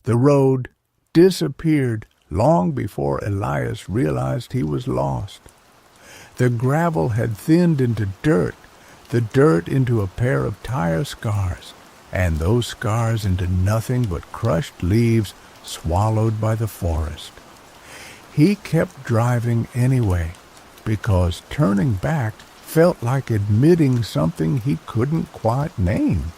The road disappeared long before Elias realized he was lost. The gravel had thinned into dirt, the dirt into a pair of tire scars, and those scars into nothing but crushed leaves swallowed by the forest. He kept driving anyway, because turning back felt like admitting something he couldn't quite name.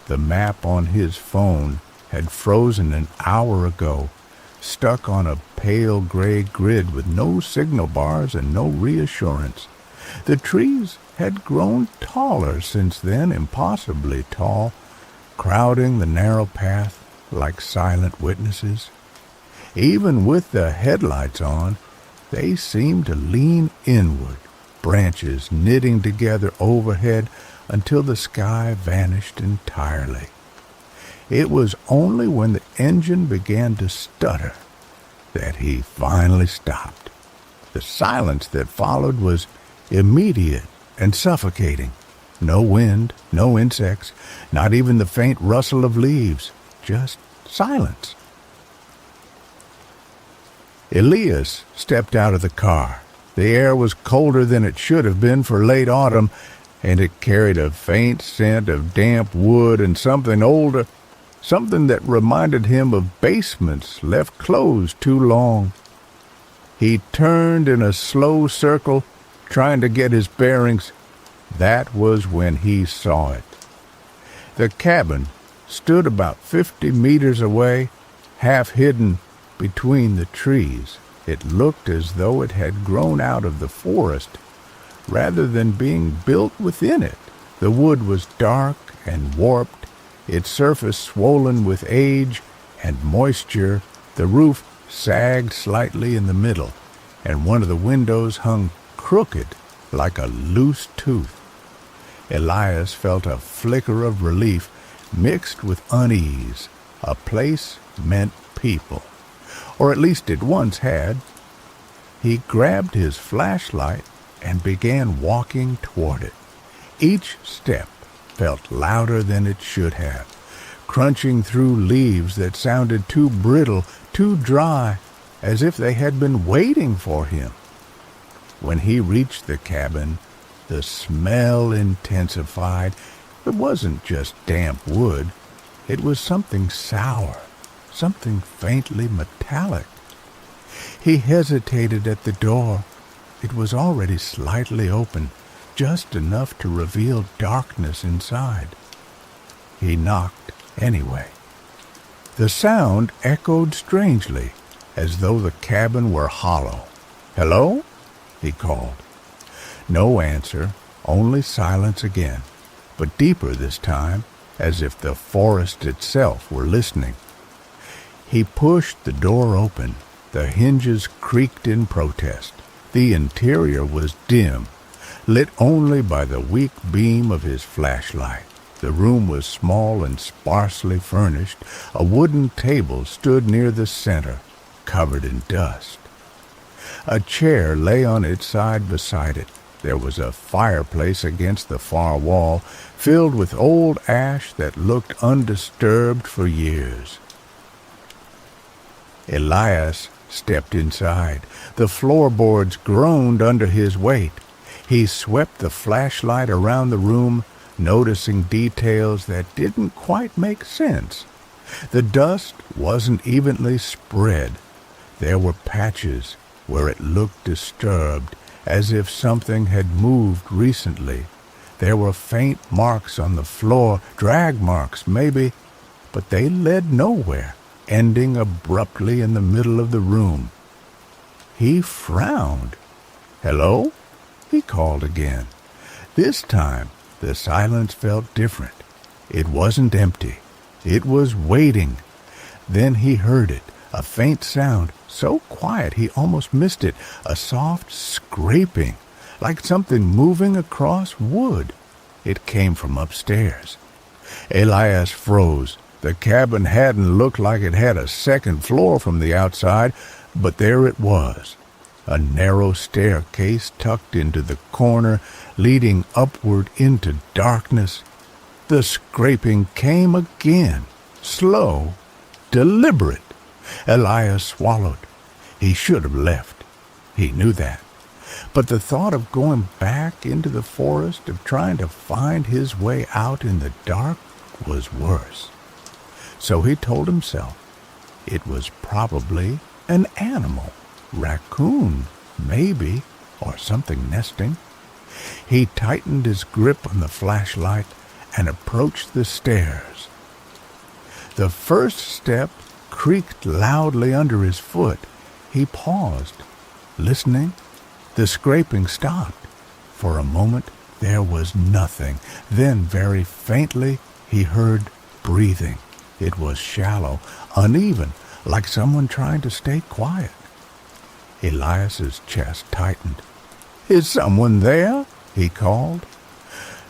The map on his phone had frozen an hour ago, stuck on a pale gray grid with no signal bars and no reassurance. The trees had grown taller since then, impossibly tall, crowding the narrow path like silent witnesses. Even with the headlights on, they seemed to lean inward, branches knitting together overhead until the sky vanished entirely. It was only when the engine began to stutter that he finally stopped. The silence that followed was immediate and suffocating. No wind, no insects, not even the faint rustle of leaves, just silence. Elias stepped out of the car. The air was colder than it should have been for late autumn, and it carried a faint scent of damp wood and something older, something that reminded him of basements left closed too long. He turned in a slow circle, trying to get his bearings. That was when he saw it. The cabin stood about 50 meters away, half hidden between the trees. It looked as though it had grown out of the forest, rather than being built within it. The wood was dark and warped, its surface swollen with age and moisture. The roof sagged slightly in the middle, and one of the windows hung crooked like a loose tooth. Elias felt a flicker of relief mixed with unease. A place meant people, or at least it once had. He grabbed his flashlight and began walking toward it. Each step felt louder than it should have, crunching through leaves that sounded too brittle, too dry, as if they had been waiting for him. When he reached the cabin, the smell intensified. It wasn't just damp wood. It was something sour, something faintly metallic. He hesitated at the door. It was already slightly open, just enough to reveal darkness inside. He knocked anyway. The sound echoed strangely, as though the cabin were hollow. "Hello?" he called. No answer, only silence again, but deeper this time, as if the forest itself were listening. He pushed the door open. The hinges creaked in protest. The interior was dim, lit only by the weak beam of his flashlight. The room was small and sparsely furnished. A wooden table stood near the center, covered in dust. A chair lay on its side beside it. There was a fireplace against the far wall, filled with old ash that looked undisturbed for years. Elias stepped inside. The floorboards groaned under his weight. He swept the flashlight around the room, noticing details that didn't quite make sense. The dust wasn't evenly spread. There were patches where it looked disturbed, as if something had moved recently. There were faint marks on the floor, drag marks maybe, but they led nowhere, ending abruptly in the middle of the room. He frowned. "Hello?" he called again. This time, the silence felt different. It wasn't empty. It was waiting. Then he heard it, a faint sound, so quiet he almost missed it, a soft scraping, like something moving across wood. It came from upstairs. Elias froze. The cabin hadn't looked like it had a second floor from the outside, but there it was. A narrow staircase tucked into the corner, leading upward into darkness. The scraping came again, slow, deliberate. Elias swallowed. He should have left. He knew that. But the thought of going back into the forest, of trying to find his way out in the dark, was worse. So he told himself it was probably an animal, raccoon, maybe, or something nesting. He tightened his grip on the flashlight and approached the stairs. The first step creaked loudly under his foot. He paused, listening. The scraping stopped. For a moment there was nothing. Then, very faintly, he heard breathing. It was shallow, uneven, like someone trying to stay quiet. Elias's chest tightened. "Is someone there?" he called.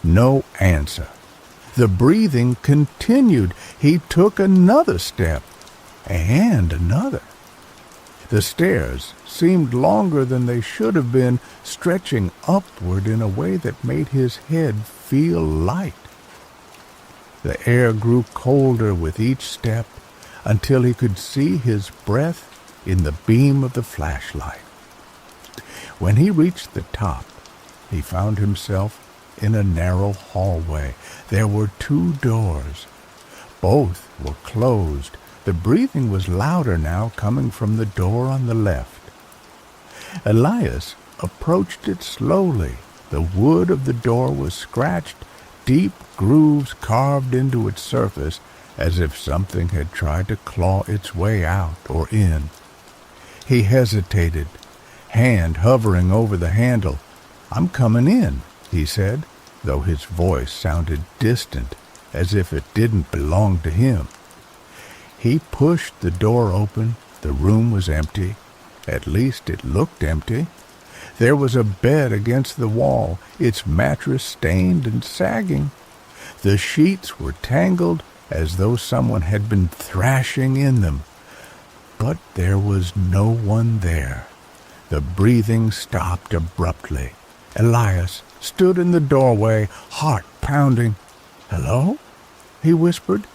No answer. The breathing continued. He took another step, and another. The stairs seemed longer than they should have been, stretching upward in a way that made his head feel light. The air grew colder with each step until he could see his breath in the beam of the flashlight. When he reached the top, he found himself in a narrow hallway. There were 2 doors. Both were closed. The breathing was louder now, coming from the door on the left. Elias approached it slowly. The wood of the door was scratched, deep grooves carved into its surface, as if something had tried to claw its way out or in. He hesitated, hand hovering over the handle. "I'm coming in," he said, though his voice sounded distant, as if it didn't belong to him. He pushed the door open. The room was empty. At least it looked empty. There was a bed against the wall, its mattress stained and sagging. The sheets were tangled, as though someone had been thrashing in them. But there was no one there. The breathing stopped abruptly. Elias stood in the doorway, heart pounding. "Hello?" he whispered.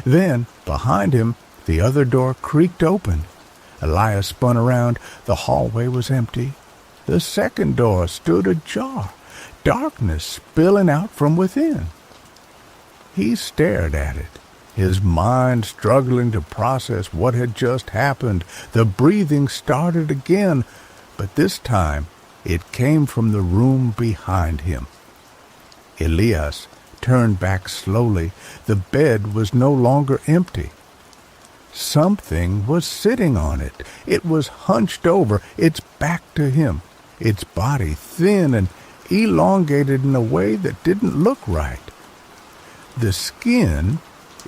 Then, behind him, the other door creaked open. Elias spun around. The hallway was empty. The second door stood ajar, darkness spilling out from within. He stared at it, his mind struggling to process what had just happened. The breathing started again, but this time it came from the room behind him. Elias turned back slowly. The bed was no longer empty. Something was sitting on it. It was hunched over, its back to him, its body thin and elongated in a way that didn't look right. The skin,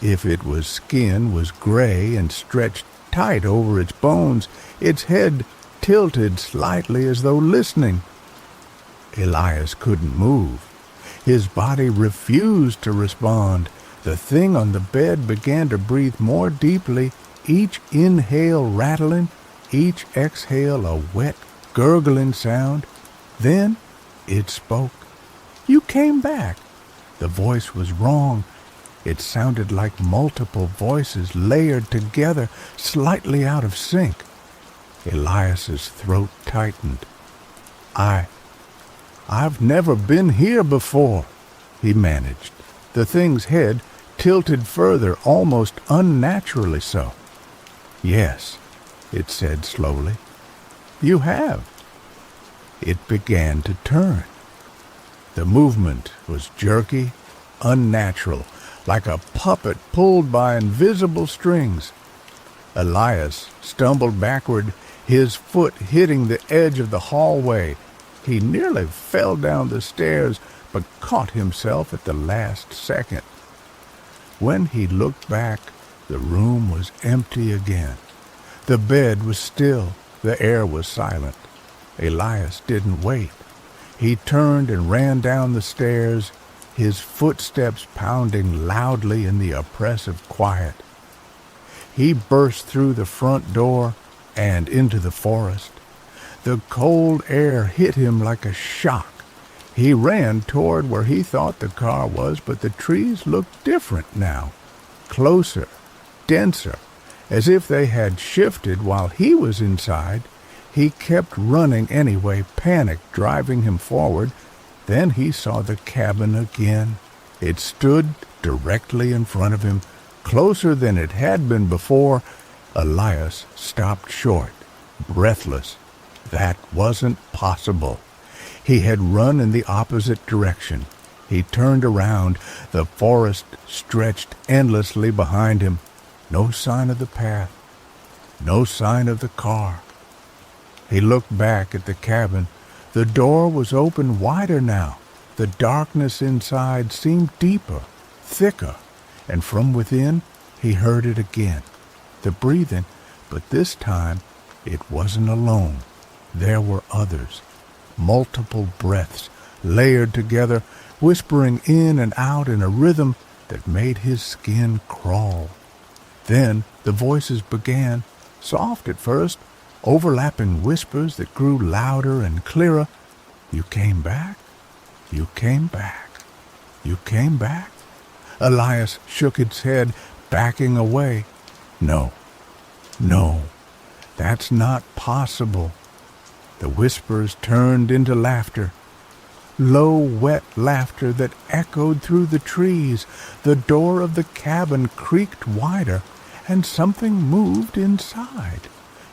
if it was skin, was gray and stretched tight over its bones, its head tilted slightly as though listening. Elias couldn't move. His body refused to respond. The thing on the bed began to breathe more deeply, each inhale rattling, each exhale a wet, gurgling sound. Then it spoke. "You came back." The voice was wrong. It sounded like multiple voices layered together, slightly out of sync. Elias's throat tightened. I've never been here before," he managed. The thing's head tilted further, almost unnaturally so. "Yes," it said slowly. "You have." It began to turn. The movement was jerky, unnatural, like a puppet pulled by invisible strings. Elias stumbled backward, his foot hitting the edge of the hallway. He nearly fell down the stairs, but caught himself at the last second. When he looked back, the room was empty again. The bed was still. The air was silent. Elias didn't wait. He turned and ran down the stairs, his footsteps pounding loudly in the oppressive quiet. He burst through the front door and into the forest. The cold air hit him like a shock. He ran toward where he thought the car was, but the trees looked different now, closer, denser, as if they had shifted while he was inside. He kept running anyway, panic driving him forward. Then he saw the cabin again. It stood directly in front of him, closer than it had been before. Elias stopped short, breathless. That wasn't possible. He had run in the opposite direction. He turned around. The forest stretched endlessly behind him. No sign of the path. No sign of the car. He looked back at the cabin. The door was open wider now. The darkness inside seemed deeper, thicker, and from within he heard it again. The breathing, but this time it wasn't alone. There were others. Multiple breaths, layered together, whispering in and out in a rhythm that made his skin crawl. Then the voices began, soft at first, overlapping whispers that grew louder and clearer. You came back. You came back. You came back. Elias shook his head, backing away. No, that's not possible. The whispers turned into laughter. Low, wet laughter that echoed through the trees. The door of the cabin creaked wider, and something moved inside.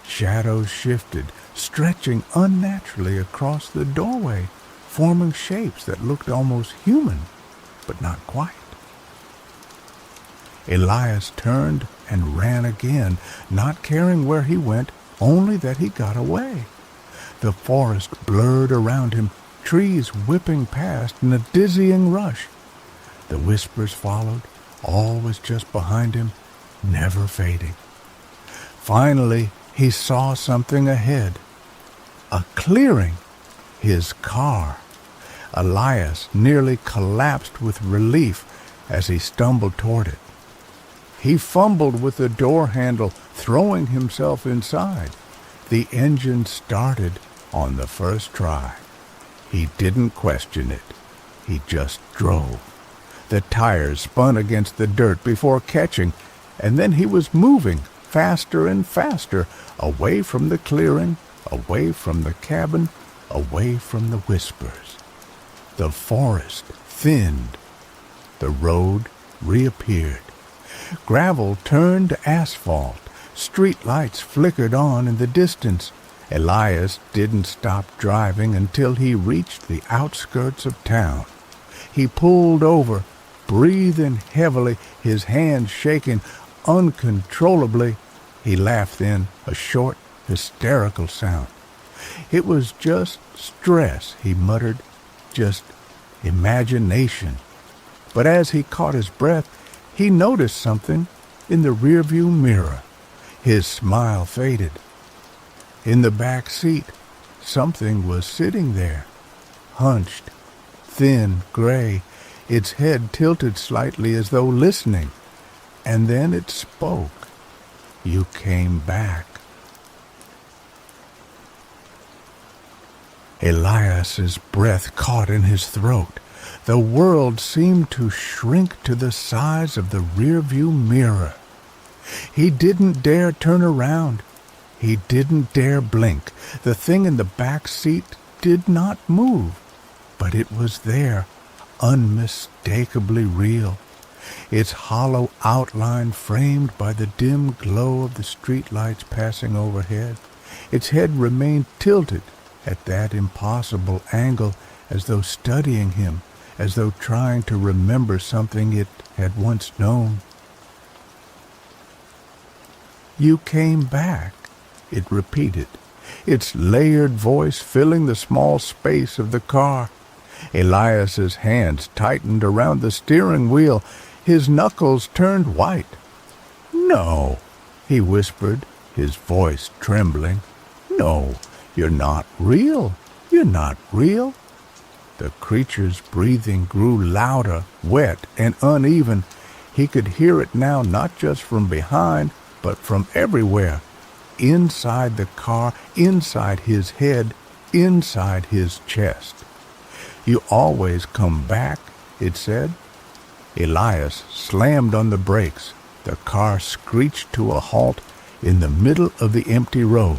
Shadows shifted, stretching unnaturally across the doorway, forming shapes that looked almost human, but not quite. Elias turned and ran again, not caring where he went, only that he got away. The forest blurred around him, trees whipping past in a dizzying rush. The whispers followed, all was just behind him, never fading. Finally, he saw something ahead. A clearing. His car. Elias nearly collapsed with relief as he stumbled toward it. He fumbled with the door handle, throwing himself inside. The engine started on the first try. He didn't question it. He just drove. The tires spun against the dirt before catching, and then he was moving faster and faster, away from the clearing, away from the cabin, away from the whispers. The forest thinned. The road reappeared. Gravel turned to asphalt. Street lights flickered on in the distance. Elias didn't stop driving until he reached the outskirts of town. He pulled over, breathing heavily, his hands shaking uncontrollably. He laughed then, a short, hysterical sound. It was just stress, he muttered, just imagination. But as he caught his breath, he noticed something in the rearview mirror. His smile faded. In the back seat, something was sitting there, hunched, thin, gray, its head tilted slightly as though listening. And then it spoke. You came back. Elias's breath caught in his throat. The world seemed to shrink to the size of the rearview mirror. He didn't dare turn around. He didn't dare blink. The thing in the back seat did not move, but it was there, unmistakably real. Its hollow outline framed by the dim glow of the streetlights passing overhead. Its head remained tilted at that impossible angle, as though studying him, as though trying to remember something it had once known. You came back, it repeated, its layered voice filling the small space of the car. Elias's hands tightened around the steering wheel. His knuckles turned white. No, he whispered, his voice trembling. No, you're not real. You're not real. The creature's breathing grew louder, wet, and uneven. He could hear it now, not just from behind, but from everywhere. Inside the car, inside his head, inside his chest. You always come back, it said. Elias slammed on the brakes. The car screeched to a halt in the middle of the empty road.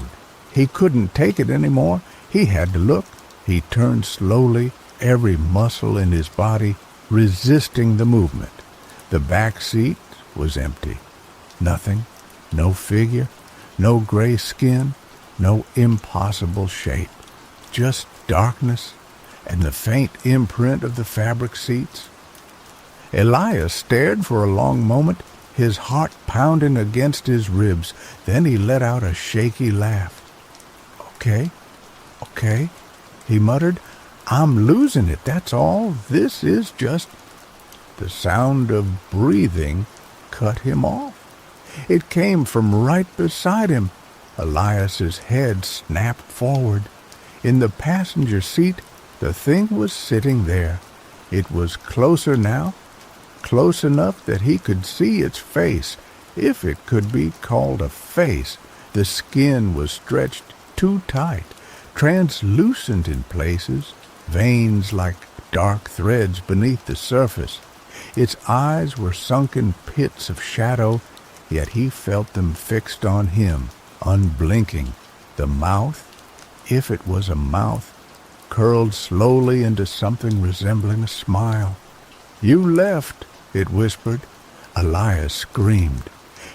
He couldn't take it anymore. He had to look. He turned slowly, every muscle in his body resisting the movement. The back seat was empty. Nothing, no figure, no gray skin, no impossible shape. Just darkness and the faint imprint of the fabric seats. Elias stared for a long moment, his heart pounding against his ribs. Then he let out a shaky laugh. Okay, he muttered. I'm losing it, that's all. This is just... The sound of breathing cut him off. It came from right beside him. Elias's head snapped forward. In the passenger seat, the thing was sitting there. It was closer now, close enough that he could see its face, if it could be called a face. The skin was stretched too tight, translucent in places, veins like dark threads beneath the surface. Its eyes were sunken pits of shadow, yet he felt them fixed on him, unblinking. The mouth, if it was a mouth, curled slowly into something resembling a smile. "You left," it whispered. Elias screamed.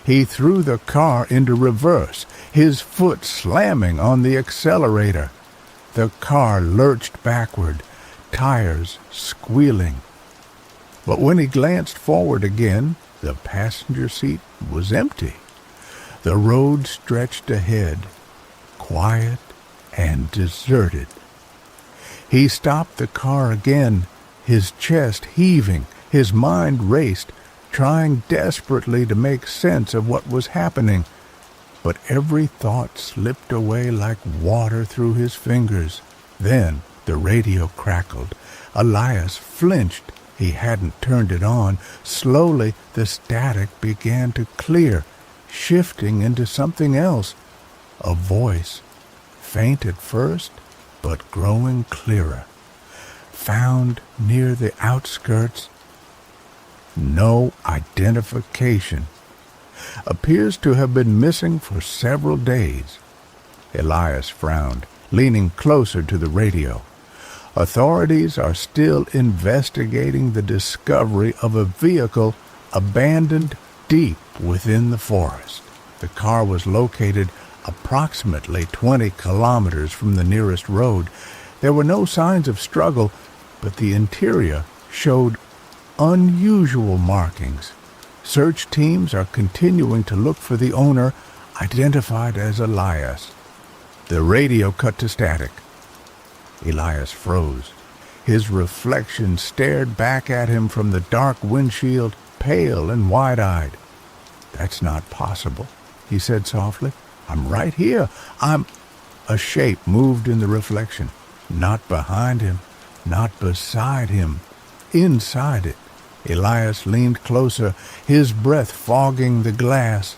He threw the car into reverse, his foot slamming on the accelerator. The car lurched backward, tires squealing. But when he glanced forward again, the passenger seat was empty. The road stretched ahead, quiet and deserted. He stopped the car again, his chest heaving, his mind raced, trying desperately to make sense of what was happening. But every thought slipped away like water through his fingers. Then the radio crackled. Elias flinched. He hadn't turned it on. Slowly the static began to clear, shifting into something else. A voice, faint at first, but growing clearer. Found near the outskirts. No identification. Appears to have been missing for several days. Elias frowned, leaning closer to the radio. Authorities are still investigating the discovery of a vehicle abandoned deep within the forest. The car was located approximately 20 kilometers from the nearest road. There were no signs of struggle, but the interior showed unusual markings. Search teams are continuing to look for the owner, identified as Elias. The radio cut to static. Elias froze. His reflection stared back at him from the dark windshield, pale and wide-eyed. "That's not possible," he said softly. "I'm right here. A shape moved in the reflection. Not behind him, not beside him, inside it. Elias leaned closer, his breath fogging the glass.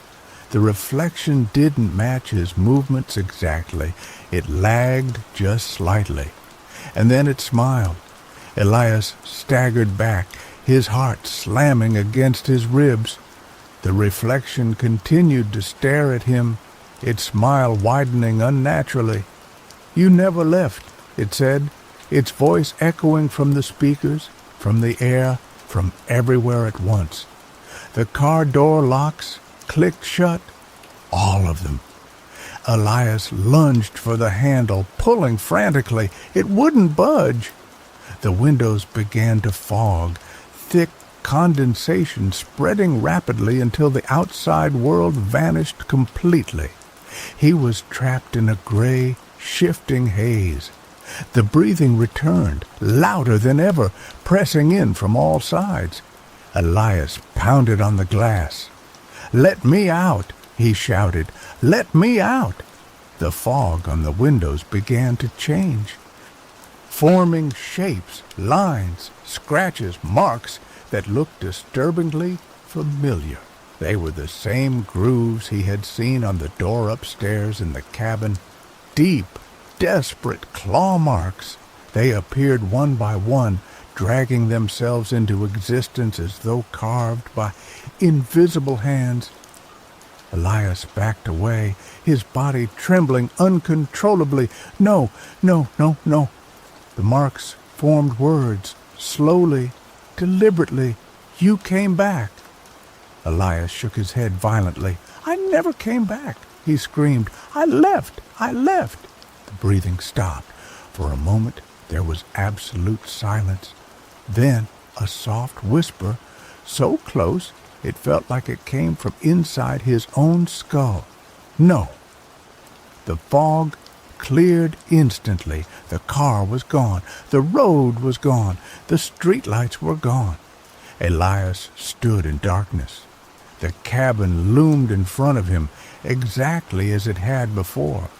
The reflection didn't match his movements exactly. It lagged just slightly. And then it smiled. Elias staggered back, his heart slamming against his ribs. The reflection continued to stare at him, its smile widening unnaturally. "You never left," it said, its voice echoing from the speakers, from the air, from everywhere at once. The car door locks clicked shut, all of them. Elias lunged for the handle, pulling frantically. It wouldn't budge. The windows began to fog, thick condensation spreading rapidly until the outside world vanished completely. He was trapped in a gray, shifting haze. The breathing returned, louder than ever, pressing in from all sides. Elias pounded on the glass. "Let me out!" he shouted. "Let me out!" The fog on the windows began to change, forming shapes, lines, scratches, marks that looked disturbingly familiar. They were the same grooves he had seen on the door upstairs in the cabin. Deep, desperate claw marks. They appeared one by one, dragging themselves into existence as though carved by invisible hands. Elias backed away, his body trembling uncontrollably. No, no, no, no. The marks formed words, slowly, deliberately. You came back. Elias shook his head violently. I never came back, he screamed. I left. The breathing stopped. For a moment there was absolute silence. Then a soft whisper, so close it felt like it came from inside his own skull. No. The fog cleared instantly. The car was gone. The road was gone. The streetlights were gone. Elias stood in darkness. The cabin loomed in front of him, exactly as it had before.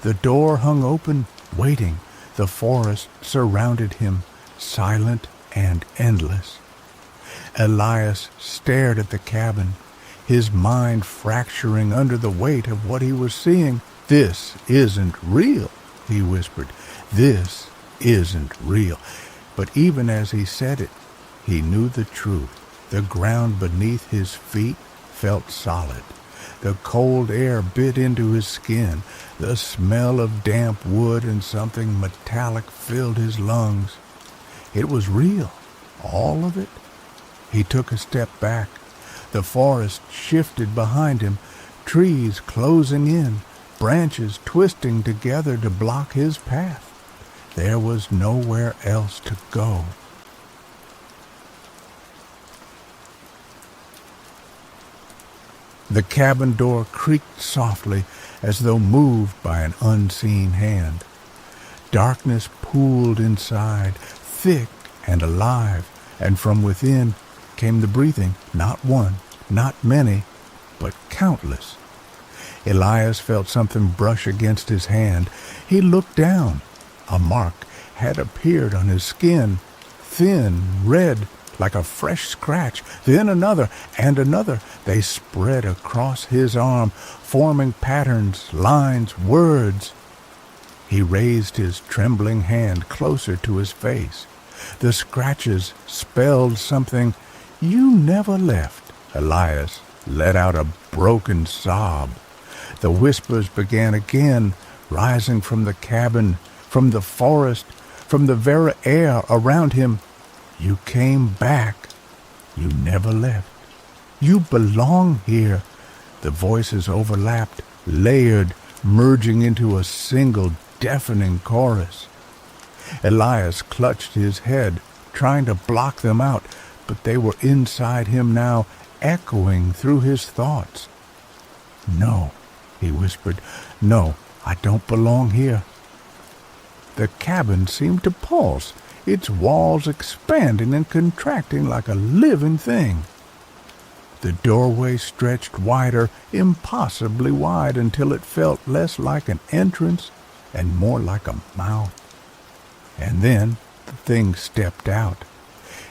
The door hung open, waiting. The forest surrounded him, silent and endless. Elias stared at the cabin, his mind fracturing under the weight of what he was seeing. This isn't real, he whispered. This isn't real. But even as he said it, he knew the truth. The ground beneath his feet felt solid. The cold air bit into his skin. The smell of damp wood and something metallic filled his lungs. It was real, all of it. He took a step back. The forest shifted behind him, trees closing in, branches twisting together to block his path. There was nowhere else to go. The cabin door creaked softly as though moved by an unseen hand. Darkness pooled inside, thick and alive, and from within came the breathing, not one, not many, but countless. Elias felt something brush against his hand. He looked down. A mark had appeared on his skin, thin, red, like a fresh scratch. Then another and another. They spread across his arm, forming patterns, lines, words. He raised his trembling hand closer to his face. The scratches spelled something. You never left. Elias let out a broken sob. The whispers began again, rising from the cabin, from the forest, from the very air around him. You came back. You never left. You belong here. The voices overlapped, layered, merging into a single deafening chorus. Elias clutched his head, trying to block them out, but they were inside him now, echoing through his thoughts. No, he whispered. No, I don't belong here. The cabin seemed to pulse, its walls expanding and contracting like a living thing. The doorway stretched wider, impossibly wide, until it felt less like an entrance and more like a mouth. And then the thing stepped out.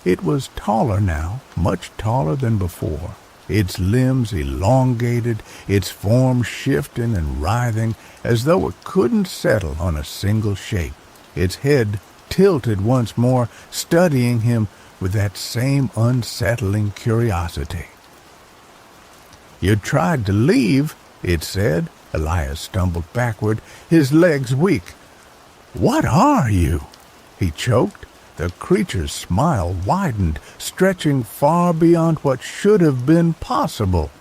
It was taller now, much taller than before, its limbs elongated, its form shifting and writhing as though it couldn't settle on a single shape. Its head tilted once more, studying him with that same unsettling curiosity. You tried to leave, it said. Elias stumbled backward, his legs weak. What are you? He choked. The creature's smile widened, stretching far beyond what should have been possible.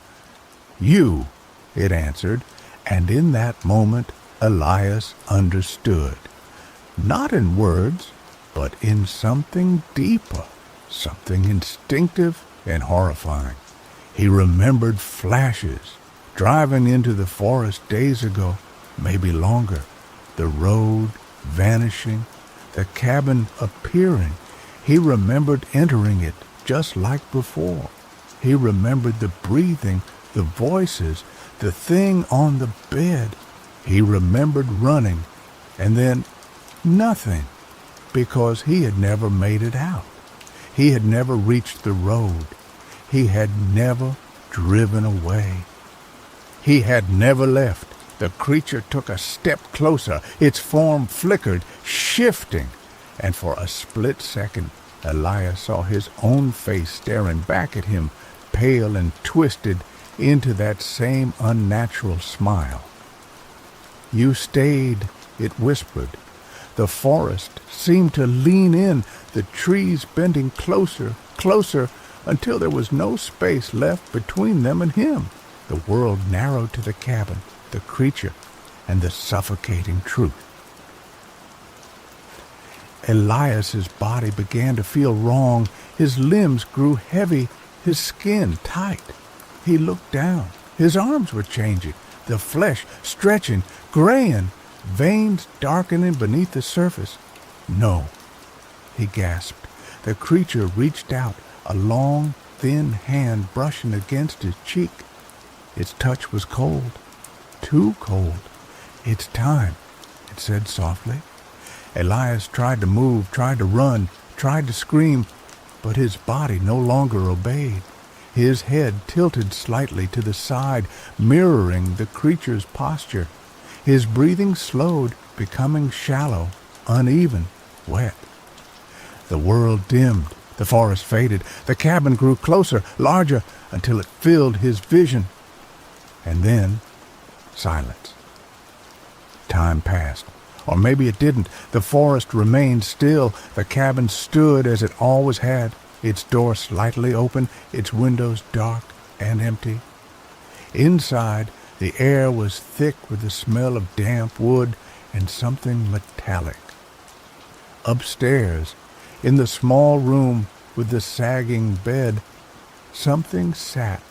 You, it answered, and in that moment Elias understood. Not in words, but in something deeper, something instinctive and horrifying. He remembered flashes, driving into the forest days ago, maybe longer, the road vanishing, the cabin appearing. He remembered entering it just like before. He remembered the breathing, the voices, the thing on the bed. He remembered running, and then nothing, because he had never made it out. He had never reached the road. He had never driven away. He had never left. The creature took a step closer. Its form flickered, shifting, and for a split second Elias saw his own face staring back at him, pale and twisted into that same unnatural smile. "You stayed," it whispered. The forest seemed to lean in, the trees bending closer, closer, until there was no space left between them and him. The world narrowed to the cabin, the creature, and the suffocating truth. Elias's body began to feel wrong. His limbs grew heavy, his skin tight. He looked down. His arms were changing, the flesh stretching, graying, veins darkening beneath the surface. "No," he gasped. The creature reached out, a long, thin hand brushing against his cheek. Its touch was cold, too cold. "It's time," it said softly. Elias tried to move, tried to run, tried to scream, but his body no longer obeyed. His head tilted slightly to the side, mirroring the creature's posture. His breathing slowed, becoming shallow, uneven, wet. The world dimmed, the forest faded, the cabin grew closer, larger, until it filled his vision. And then, silence. Time passed. Or maybe it didn't. The forest remained still. The cabin stood as it always had, its door slightly open, its windows dark and empty. Inside, the air was thick with the smell of damp wood and something metallic. Upstairs, in the small room with the sagging bed, something sat,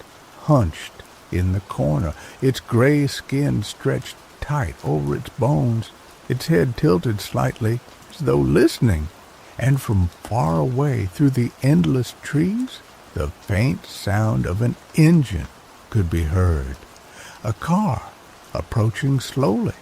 hunched in the corner, its gray skin stretched tight over its bones, its head tilted slightly, as though listening, and from far away through the endless trees, the faint sound of an engine could be heard. A car approaching slowly.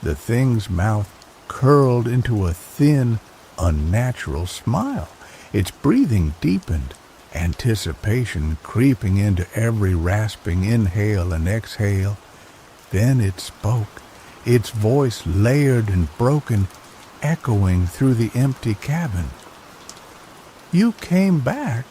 The thing's mouth curled into a thin, unnatural smile. Its breathing deepened, anticipation creeping into every rasping inhale and exhale. Then it spoke, its voice layered and broken, echoing through the empty cabin. "You came back,"